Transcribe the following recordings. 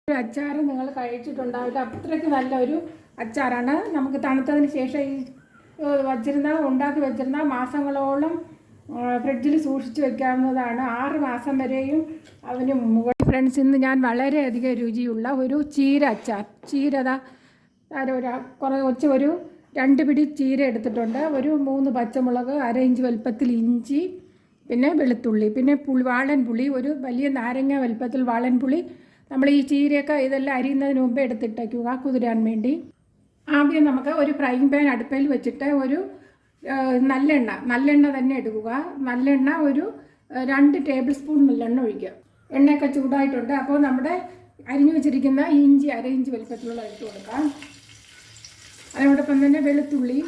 ഒരു അച്ചാർ നിങ്ങൾ കഴിച്ചിട്ടുണ്ടാവില്ല, അത്രയ്ക്ക് നല്ലൊരു അച്ചാറാണ്. നമുക്ക് തണുത്തതിന് ശേഷം ഈ ഉണ്ടാക്കി വെച്ചിരുന്ന മാസങ്ങളോളം ഫ്രിഡ്ജിൽ സൂക്ഷിച്ച് വെക്കാവുന്നതാണ്. 6 മാസം വരെയും അതിന് മുകളിൽ. ഫ്രണ്ട്സ്, ഇന്ന് ഞാൻ വളരെയധികം രുചിയുള്ള ഒരു ചീര അച്ചാർ. ചീരത കുറച്ച് ഒരു 2 പിടി ചീര എടുത്തിട്ടുണ്ട്. ഒരു 3 പച്ചമുളക്, 1/2 ഇഞ്ച് വലുപ്പത്തിൽ ഇഞ്ചി, പിന്നെ വെളുത്തുള്ളി, പിന്നെ വാളൻപുളി, ഒരു വലിയ നാരങ്ങ വലുപ്പത്തിൽ വാളൻപുളി. നമ്മൾ ഈ ചീരയൊക്കെ ഇതെല്ലാം അരിയുന്നതിന് മുമ്പ് എടുത്തിട്ടേക്കുക കുതിരാൻ വേണ്ടി. ആദ്യം നമുക്ക് ഒരു ഫ്രൈങ് പാൻ അടുപ്പിൽ വെച്ചിട്ട് ഒരു നല്ലെണ്ണ തന്നെ എടുക്കുക. നല്ലെണ്ണ ഒരു 2 ടേബിൾ സ്പൂൺ നല്ലെണ്ണ ഒഴിക്കുക. എണ്ണയൊക്കെ ചൂടായിട്ടുണ്ട്. അപ്പോൾ നമ്മുടെ അരിഞ്ഞു വെച്ചിരിക്കുന്ന ഇഞ്ചി 1/2 ഇഞ്ച് വലുപ്പത്തിലുള്ള ഇട്ട് കൊടുക്കാം. അതിനോടൊപ്പം തന്നെ വെളുത്തുള്ളി,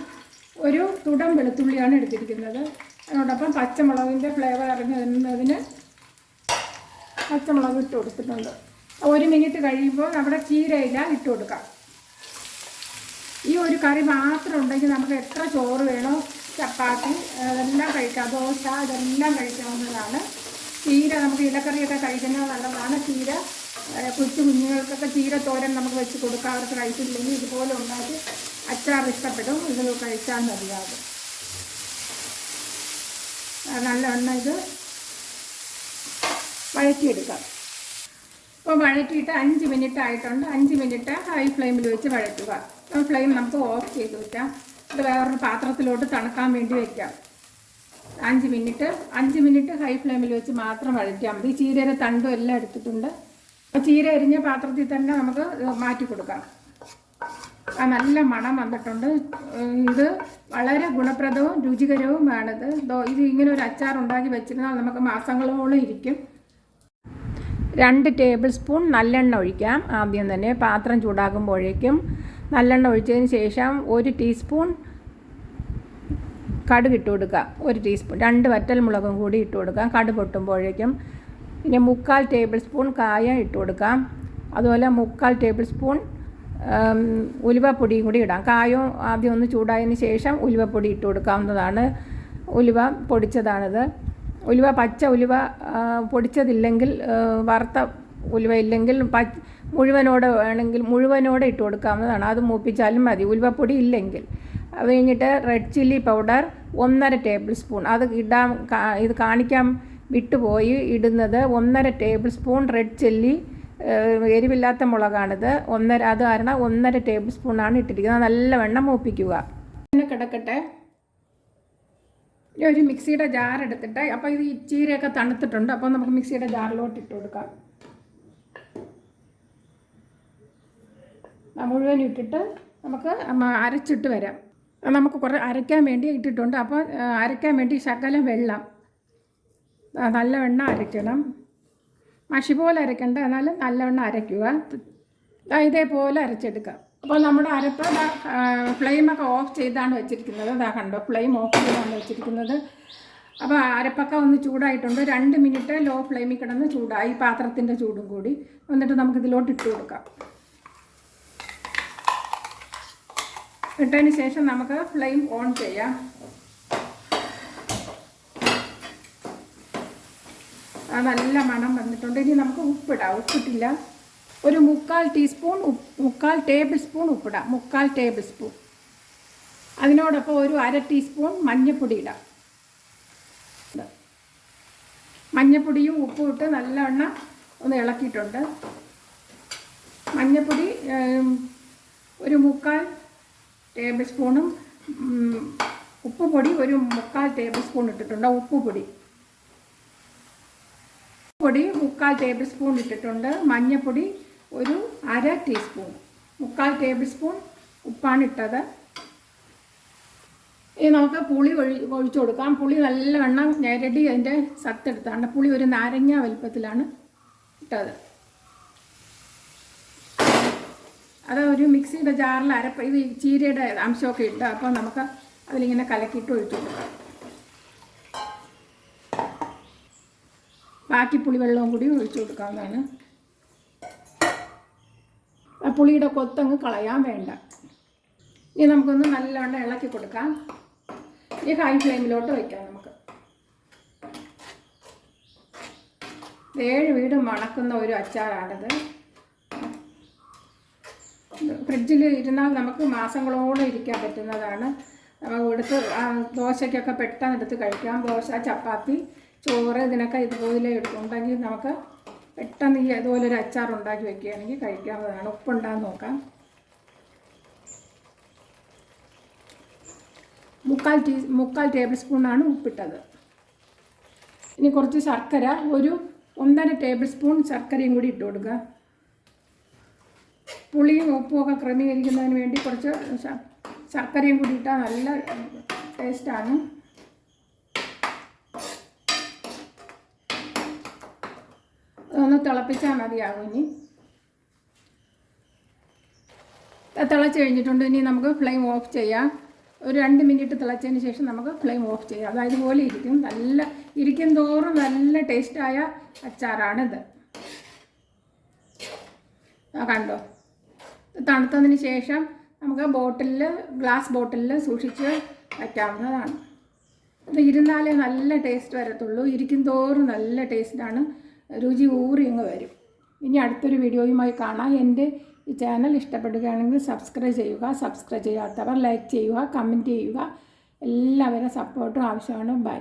ഒരു തുടം വെളുത്തുള്ളിയാണ് എടുത്തിരിക്കുന്നത്. അതിനോടൊപ്പം പച്ചമുളകിൻ്റെ ഫ്ലേവർ ഇറങ്ങുന്നതിന് പച്ചമുളക് ഇട്ട് കൊടുത്തിട്ടുണ്ട്. 1 മിനിറ്റ് കഴിയുമ്പോൾ നമ്മുടെ ചീരയില ഇട്ട് കൊടുക്കാം. ഈ ഒരു കറി മാത്രം ഉണ്ടെങ്കിൽ നമുക്ക് എത്ര ചോറ് വേണോ, ചപ്പാത്തി അതെല്ലാം കഴിക്കാം, ദോശ ഇതെല്ലാം കഴിക്കാവുന്നതാണ്. ചീര നമുക്ക് ഇലക്കറിയൊക്കെ കഴിക്കുന്നത് നല്ലതാണ്. ചീര കുഞ്ഞുങ്ങൾക്കൊക്കെ ചീര തോരൻ നമുക്ക് വെച്ച് കൊടുക്കാം. അവർക്ക് കഴിച്ചില്ലെങ്കിൽ ഇതുപോലെ ഉണ്ടാക്കി അച്ചാർ ഇഷ്ടപ്പെടും. ഇത് കഴിച്ചാൽ മതിയാകും. നല്ലവണ്ണം ഇത് വഴറ്റിയെടുക്കാം. അപ്പോൾ വഴറ്റിയിട്ട് 5 മിനിറ്റ് ആയിട്ടുണ്ട്. 5 മിനിറ്റ് ഹൈ ഫ്ലെയിമിൽ വെച്ച് വഴറ്റുക. ഫ്ലെയിം നമുക്ക് ഓഫ് ചെയ്ത് വയ്ക്കാം. ഇത് വേറൊരു പാത്രത്തിലോട്ട് തണുക്കാൻ വേണ്ടി വയ്ക്കാം. 5 മിനിറ്റ് ഹൈ ഫ്ലെയിമിൽ വെച്ച് മാത്രം വഴറ്റിയാൽ മതി. ചീരയുടെ തണ്ടും എല്ലാം എടുത്തിട്ടുണ്ട്. അപ്പോൾ ചീര എരിഞ്ഞ പാത്രത്തിൽ തന്നെ നമുക്ക് മാറ്റി കൊടുക്കാം. നല്ല മണം വന്നിട്ടുണ്ട്. ഇത് വളരെ ഗുണപ്രദവും രുചികരവുമാണിത്. ഇത് ഇങ്ങനെ ഒരു അച്ചാർ ഉണ്ടാക്കി വെച്ചിരുന്നാൽ നമുക്ക് മാസങ്ങളോളം ഇരിക്കും. 2 ടേബിൾ സ്പൂൺ നല്ലെണ്ണ ഒഴിക്കാം. ആദ്യം തന്നെ പാത്രം ചൂടാക്കുമ്പോഴേക്കും നല്ലെണ്ണ ഒഴിച്ചതിന് ശേഷം 1 ടീസ്പൂൺ കടുക് ഇട്ട് കൊടുക്കുക. 1 ടീസ്പൂൺ 2 വറ്റൽമുളകും കൂടി ഇട്ട് കൊടുക്കാം. കടുക് പൊട്ടുമ്പോഴേക്കും പിന്നെ 3/4 ടേബിൾ സ്പൂൺ കായം ഇട്ട് കൊടുക്കാം. അതുപോലെ 3/4 ടേബിൾ സ്പൂൺ ഉലുവപ്പൊടിയും കൂടി ഇടാം. കായം ആദ്യം ഒന്ന് ചൂടായതിന് ശേഷം ഉലുവപ്പൊടി ഇട്ട് കൊടുക്കാവുന്നതാണ്. ഉലുവ പൊടിച്ചതാണിത്. പച്ച ഉലുവ പൊടിച്ചതില്ലെങ്കിൽ, വറുത്ത ഉലുവ ഇല്ലെങ്കിൽ മുഴുവനോടെ ഇട്ട് കൊടുക്കാവുന്നതാണ്. അത് മൂപ്പിച്ചാലും മതി, ഉലുവപ്പൊടി ഇല്ലെങ്കിൽ. അത് കഴിഞ്ഞിട്ട് red chilli powder 1.5 table spoon. അത് ഇത് കാണിക്കാൻ വിട്ടുപോയി ഇടുന്നത്. 1.5 ടേബിൾ സ്പൂൺ റെഡ് ചില്ലി, എരിവില്ലാത്ത മുളകാണിത്. അത് കാരണം 1.5 ടേബിൾ സ്പൂണാണ് ഇട്ടിരിക്കുന്നത്. നല്ലവണ്ണം മൂപ്പിക്കുക. പിന്നെ കിടക്കട്ടെ. ഒരു മിക്സിയുടെ ജാർ എടുത്തിട്ട്, അപ്പോൾ ഇത് ചീരയൊക്കെ തണുത്തിട്ടുണ്ട്. അപ്പോൾ നമുക്ക് മിക്സിയുടെ ജാറിലോട്ട് ഇട്ട് കൊടുക്കാം. മുഴുവൻ ഇട്ടിട്ട് നമുക്ക് അരച്ചിട്ട് വരാം. നമുക്ക് കുറേ അരയ്ക്കാൻ വേണ്ടി ഇട്ടിട്ടുണ്ട്. അപ്പോൾ അരയ്ക്കാൻ വേണ്ടി ശകലം വെള്ളം, നല്ലവണ്ണം അരയ്ക്കണം. മഷി പോലെ അരയ്ക്കേണ്ട, എന്നാലും നല്ലവണ്ണം അരയ്ക്കുക. ഇതേപോലെ അരച്ചെടുക്കാം. അപ്പോൾ നമ്മുടെ അരപ്പ് ഫ്ലെയിമൊക്കെ ഓഫ് ചെയ്താണ് വെച്ചിരിക്കുന്നത്. കണ്ടോ, ഫ്ലെയിം ഓഫ് ചെയ്താണ് വെച്ചിരിക്കുന്നത്. അപ്പോൾ അരപ്പൊക്കെ ഒന്ന് ചൂടായിട്ടുണ്ട്. 2 മിനിറ്റ് ലോ ഫ്ലെയിമിൽ കിടന്ന് ചൂടായി, പാത്രത്തിൻ്റെ ചൂടും കൂടി. എന്നിട്ട് നമുക്കിതിലോട്ട് ഇട്ട് കൊടുക്കാം. ഇട്ടതിന് ശേഷം നമുക്ക് ഫ്ലെയിം ഓൺ ചെയ്യാം. നല്ല മണം വന്നിട്ടുണ്ട്. ഇനി നമുക്ക് ഉപ്പിടാം. ഉപ്പിട്ടില്ല. ഒരു 3/4 ടേബിൾ സ്പൂൺ ഉപ്പിടാം. 3/4 table spoon. അതിനോടൊപ്പം ഒരു 1/2 ടീസ്പൂൺ മഞ്ഞൾപ്പൊടി ഇടാം. മഞ്ഞൾപ്പൊടിയും ഉപ്പും ഇട്ട് നല്ലവണ്ണം ഒന്ന് ഇളക്കിയിട്ടുണ്ട്. മഞ്ഞൾപ്പൊടി ഒരു 3/4 ടേബിൾ സ്പൂണും ഉപ്പുപൊടി ഒരു 3/4 ടേബിൾ സ്പൂൺ ഇട്ടിട്ടുണ്ട്. ഉപ്പുപൊടി 3/4 ടേബിൾ സ്പൂൺ ഇട്ടിട്ടുണ്ട്. മഞ്ഞൾപ്പൊടി ഒരു 1/2 ടീസ്പൂൺ. 3/4 ടേബിൾ സ്പൂൺ ഉപ്പാണ് ഇട്ടത്. ഇനി നമുക്ക് പുളി ഒഴിച്ചു കൊടുക്കാം. പുളി നല്ലവണ്ണം ഞെരടി അതിൻ്റെ സത്തെടുത്താണ്. പുളി ഒരു നാരങ്ങ വലുപ്പത്തിലാണ് ഇട്ടത്. അത് ഒരു മിക്സിയുടെ ജാറിൽ ഇത് ചീരയുടെ അംശമൊക്കെ ഇട്ട്, അപ്പോൾ നമുക്ക് അതിലിങ്ങനെ കലക്കിയിട്ട് ഒഴിച്ചു കൊടുക്കാം. ബാക്കി പുളിവെള്ളവും കൂടി ഒഴിച്ചു കൊടുക്കാവുന്നതാണ്. പുളിയുടെ കൊത്തങ്ങ് കളയാൻ വേണ്ട. ഇനി നമുക്കൊന്ന് നല്ലവണ്ണം ഇളക്കി കൊടുക്കാം. ഈ ഹൈ ഫ്ലെയിമിലോട്ട് വയ്ക്കാം. നമുക്ക് 7 വീട് മണക്കുന്ന ഒരു അച്ചാറാണിത്. ഫ്രിഡ്ജിൽ ഇരുന്നാൽ നമുക്ക് മാസങ്ങളോളം ഇരിക്കാൻ പറ്റുന്നതാണ്. നമുക്ക് എടുത്ത് ദോശയ്ക്കൊക്കെ പെട്ടെന്ന് എടുത്ത് കഴിക്കാം. ദോശ, ചപ്പാത്തി, ചോറ് ഇതിനൊക്കെ ഇതുപോലെ ഉണ്ടെങ്കിൽ നമുക്ക് പെട്ടെന്ന് ഇതുപോലൊരു അച്ചാർ ഉണ്ടാക്കി വെക്കുകയാണെങ്കിൽ കഴിക്കാവുന്നതാണ്. ഉപ്പുണ്ടാകുന്ന നോക്കാം. 3/4 ടേബിൾ സ്പൂണാണ് ഉപ്പിട്ടത്. ഇനി കുറച്ച് ശർക്കര, ഒരു 1.5 ടേബിൾ സ്പൂൺ ശർക്കരയും കൂടി ഇട്ട് കൊടുക്കുക. പുളിയും ഉപ്പുമൊക്കെ ക്രമീകരിക്കുന്നതിന് വേണ്ടി കുറച്ച് ശർക്കരയും കൂടി ഇട്ടാൽ നല്ല ടേസ്റ്റാണ്. അതൊന്ന് തിളപ്പിച്ചാൽ മതിയാകും. ഇനി തിളച്ച് കഴിഞ്ഞിട്ടുണ്ട്. ഇനി നമുക്ക് ഫ്ലെയിം ഓഫ് ചെയ്യാം. ഒരു 2 മിനിറ്റ് തിളച്ചതിന് ശേഷം നമുക്ക് ഫ്ലെയിം ഓഫ് ചെയ്യാം. അതായത് പോലെ ഇരിക്കും. ഇരിക്കും തോറും നല്ല ടേസ്റ്റായ അച്ചാറാണിത്. കണ്ടോ? തണുത്തതിന് ശേഷം നമുക്ക് ഗ്ലാസ് ബോട്ടിലിൽ സൂക്ഷിച്ച് വയ്ക്കാവുന്നതാണ്. ഇത് ഇരുന്നാലേ നല്ല ടേസ്റ്റ് വരത്തുള്ളൂ. ഇരിക്കും തോറും നല്ല ടേസ്റ്റാണ്. രുചി ഊറി അങ്ങ് വരും. ഇനി അടുത്തൊരു വീഡിയോയുമായി കാണാം. എൻ്റെ ഈ ചാനൽ ഇഷ്ടപ്പെടുകയാണെങ്കിൽ സബ്സ്ക്രൈബ് ചെയ്യുക. സബ്സ്ക്രൈബ് ചെയ്യാത്തവർ ലൈക്ക് ചെയ്യുക, കമൻറ്റ് ചെയ്യുക. എല്ലാവരും സപ്പോർട്ടും ആവശ്യമാണ്. ബൈ.